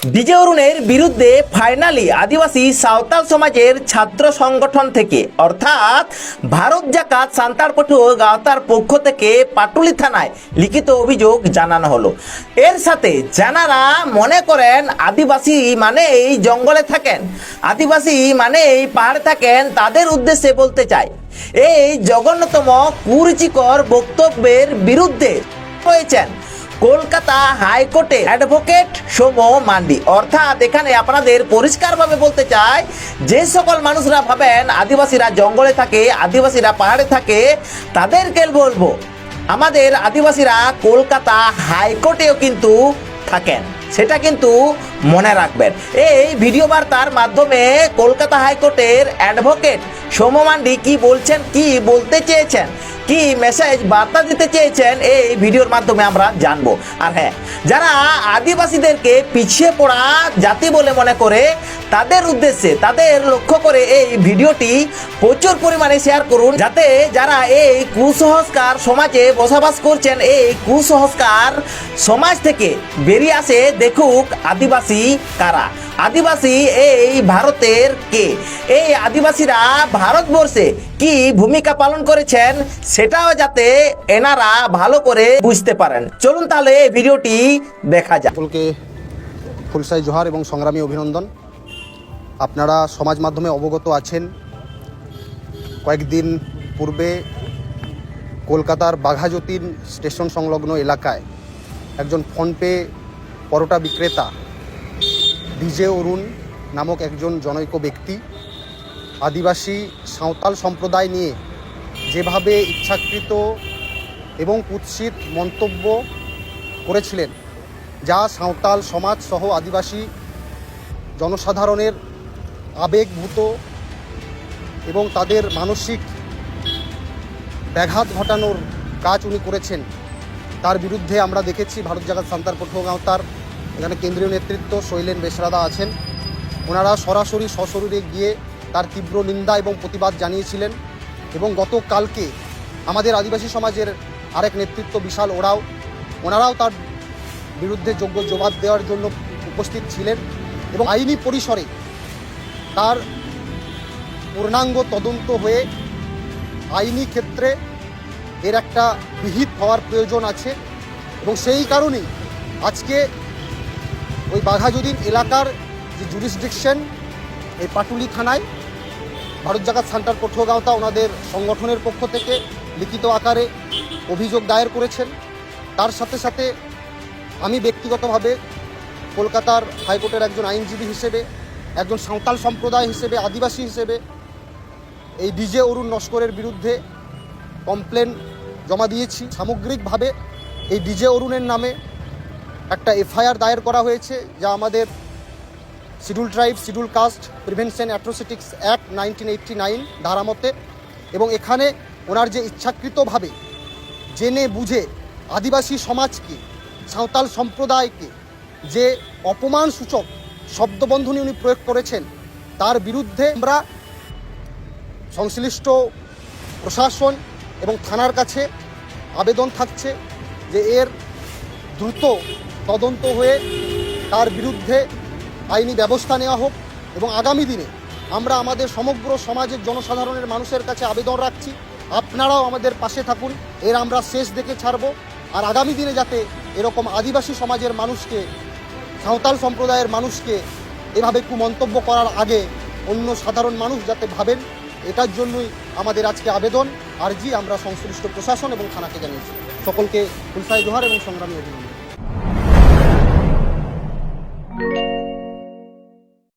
DJ অরুণের বিরুদ্ধে finally আদিবাসী সাঁওতাল সমাজের ছাত্র সংগঠন থেকে অর্থাৎ ভারত জাকাত সান্তাল পটুয়া গাঁওতার পক্ষ থেকে পাটুলি থানায় লিখিত অভিযোগ জানানো হলো। এর সাথে যারা মনে করেন আদিবাসী মানে এই জঙ্গলে থাকেন, আদিবাসী মানে এই পাহাড়ে থাকেন, তাদের উদ্দেশ্যে বলতে চাই এই জঘন্যতম কুরুচিকর বক্তব্যের বিরুদ্ধে হয়েছেন কলকাতা হাইকোর্টে অ্যাডভোকেট সৌম মান্ডি। অর্থাৎ এখানে আপনাদের পরিষ্কারভাবে বলতে চাই, যে সকল মানুষরা ভাবেন আদিবাসীরা জঙ্গলে থাকে, আদিবাসীরা পাহাড়ে থাকে, তাদেরকে বলবো আমাদের আদিবাসীরা কলকাতা হাইকোর্টেও কিন্তু থাকেন, সেটা কিন্তু মনে রাখবেন। এই ভিডিও বার্তার মাধ্যমে কলকাতা হাইকোর্টের অ্যাডভোকেট সৌম মান্ডি কি বলছেন, কি বলতে চেয়েছেন, কি মেসেজ বার্তা দিতে চেয়েছেন, এই ভিডিওর মাধ্যমে আমরা জানবো। আর হ্যাঁ, যারা আদিবাসীদেরকে পিছিয়ে পড়া জাতি বলে মনে করে তাদের উদ্দেশ্যে, তাদের লক্ষ্য করে এই ভিডিওটি প্রচুর পরিমাণে শেয়ার করুন, যাতে যারা এই কুসংস্কার সমাজে বসবাস করছেন, এই কুসংস্কার সমাজ থেকে বেরিয়ে আসে। দেখুক আদিবাসী কারা, আদিবাসী এই ভারতের কে, এই আদিবাসীরা ভারতবর্ষে কি ভূমিকা পালন করেছেন সেটাও যাতে এনারা ভালো করে বুঝতে পারেন। চলুন তাহলে এই ভিডিওটি দেখা যাক। সকলকে ফুলসাই জোহার এবং সংগ্রামী অভিনন্দন। আপনারা সমাজ মাধ্যমে অবগত আছেন, কয়েকদিন পূর্বে কলকাতার বাঘাযতীন স্টেশন সংলগ্ন এলাকায় একজন ফোনপে পরোটা বিক্রেতা ডিজে অরুণ নামক একজন জনৈক ব্যক্তি আদিবাসী সাঁওতাল সম্প্রদায় নিয়ে যেভাবে ইচ্ছাকৃত এবং কুৎসিত মন্তব্য করেছিলেন, যা সাঁওতাল সমাজ সহ আদিবাসী জনসাধারণের আবেগভূত এবং তাদের মানসিক ব্যাঘাত ঘটানোর কাজ উনি করেছেন, তার বিরুদ্ধে আমরা দেখেছি ভারত জাকাত সান্তাল পটুয়া গাঁওতার এখানে কেন্দ্রীয় নেতৃত্ব শৈলেন বেশরাদা আছেন, ওনারা সরাসরি সশরীরে গিয়ে তার তীব্র নিন্দা এবং প্রতিবাদ জানিয়েছিলেন। এবং গতকালকে আমাদের আদিবাসী সমাজের আরেক নেতৃত্ব বিশাল ওনারাও তার বিরুদ্ধে যোগ্য জবাব দেওয়ার জন্য উপস্থিত ছিলেন এবং আইনি পরিসরে তার পূর্ণাঙ্গ তদন্ত হয়ে আইনি ক্ষেত্রে এর একটা বিহিত হওয়ার প্রয়োজন আছে। এবং সেই কারণেই আজকে ওই বাঘাযতীন এলাকার যে জুরিসডিকশন, এই পাটুলি থানায় ভারত জাকাত সান্তাল পটুয়া গাঁওতা ওনাদের সংগঠনের পক্ষ থেকে লিখিত আকারে অভিযোগ দায়ের করেছেন। তার সাথে সাথে আমি ব্যক্তিগতভাবে কলকাতার হাইকোর্টের একজন আইনজীবী হিসেবে, একজন সাঁওতাল সম্প্রদায় হিসেবে, আদিবাসী হিসেবে এই ডিজে অরুণ নস্করের বিরুদ্ধে কমপ্লেন জমা দিয়েছি। সামগ্রিকভাবে এই ডিজে অরুণের নামে একটা এফআইআর দায়ের করা হয়েছে, যা আমাদের schedule tribe schedule caste prevention atrocities act 1989 ধারা মতে। এবং এখানে ওনার যে ইচ্ছাকৃতভাবে জেনে বুঝে আদিবাসী সমাজকে, সাঁওতাল সম্প্রদায়কে যে অপমানসূচক শব্দবন্ধনী উনি প্রয়োগ করেছেন, তার বিরুদ্ধে আমরা সংশ্লিষ্ট প্রশাসন এবং থানার কাছে আবেদন থাকছে যে এর দ্রুত তদন্ত হয়ে তার বিরুদ্ধে আইনি ব্যবস্থা নেওয়া হোক। এবং আগামী দিনে আমরা আমাদের সমগ্র সমাজের জনসাধারণের মানুষের কাছে আবেদন রাখছি, আপনারাও আমাদের পাশে থাকুন, এর আমরা শেষ দেখে ছাড়ব। আর আগামী দিনে যাতে এরকম আদিবাসী সমাজের মানুষকে, সাঁওতাল সম্প্রদায়ের মানুষকে এভাবে কুমন্তব্য করার আগে অন্য সাধারণ মানুষ যাতে ভাবেন, এটার জন্যই আমাদের আজকে আবেদন, আর্জি আমরা সংশ্লিষ্ট প্রশাসন এবং থানাকে জানিয়েছি। সকলকে ফুলসাই জোহার এবং সংগ্রামী অভিনন্দন।